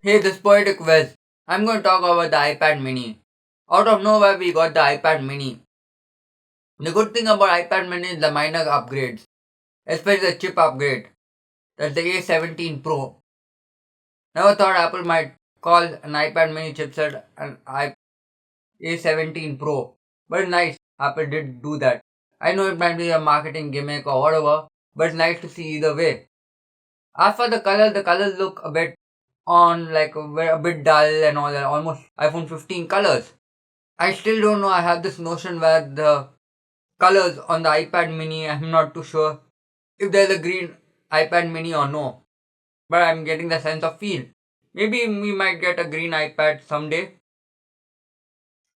Hey, this PoeticWhiz. I'm going to talk about the iPad mini. Out of nowhere, we got the iPad mini. The good thing about iPad mini is the minor upgrades, especially the chip upgrade. That's the A17 Pro. Never thought Apple might call an iPad mini chipset an A17 Pro. But nice, Apple did do that. I know it might be a marketing gimmick or whatever, but it's nice to see either way. As for the colors look a bit on like a bit dull and all that, almost iPhone 15 colors. I still don't know. I have this notion where the colors on the iPad mini, I'm not too sure if there's a green iPad mini or no. But I'm getting the sense of feel. Maybe we might get a green iPad someday.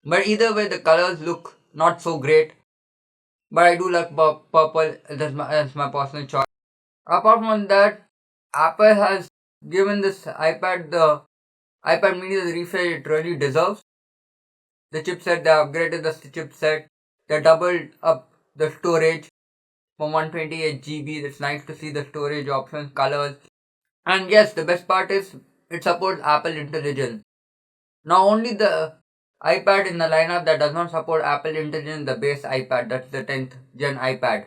But either way, the colors look not so great. But I do like purple. That's my personal choice. Apart from that, Apple has given this iPad the iPad mini the refresh it really deserves. The chipset, they upgraded the chipset. They doubled up the storage from 128 GB. It's nice to see the storage options, colors. And yes, the best part is it supports Apple Intelligence. Not only the iPad in the lineup that does not support Apple Intelligence, the base iPad, that's the 10th gen iPad.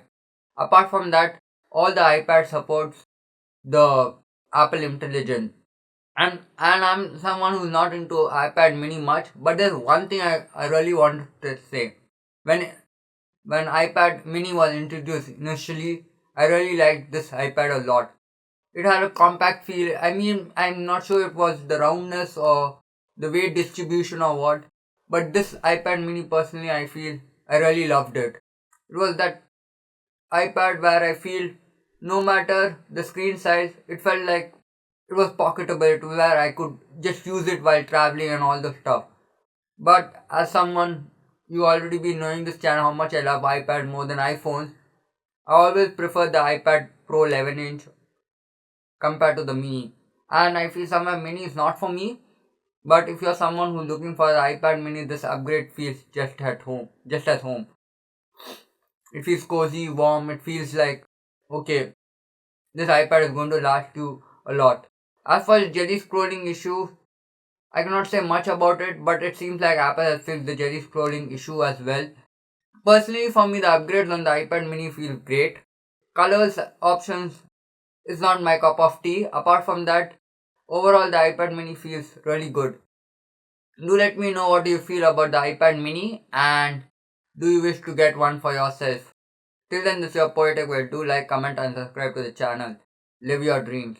Apart from that, all the iPad supports the Apple Intelligence. And I'm someone who's not into iPad mini much, but there's one thing I really want to say. When when iPad mini was introduced initially, I really liked this iPad a lot. It had a compact feel. I mean, I'm not sure it was the roundness or the weight distribution or what, but this iPad mini personally, I feel I really loved it. It was that iPad where I feel no matter the screen size, it felt like it was pocketable to where I could just use it while traveling and all the stuff. But as someone, you already been knowing this channel how much I love iPad more than iPhones. I always prefer the iPad Pro 11 inch compared to the mini. And I feel somewhere mini is not for me. But if you're someone who's looking for the iPad mini, this upgrade feels just at home, just as home. It feels cozy, warm. It feels like okay, this iPad is going to last you a lot. As for the jelly scrolling issue, I cannot say much about it, but it seems like Apple has fixed the jelly scrolling issue as well. Personally, for me, the upgrades on the iPad mini feel great. Colors options is not my cup of tea. Apart from that, overall, the iPad mini feels really good. Do let me know what you feel about the iPad mini and do you wish to get one for yourself. Till then, this is your Poetic Way. Do like, comment, and subscribe to the channel. Live your dreams.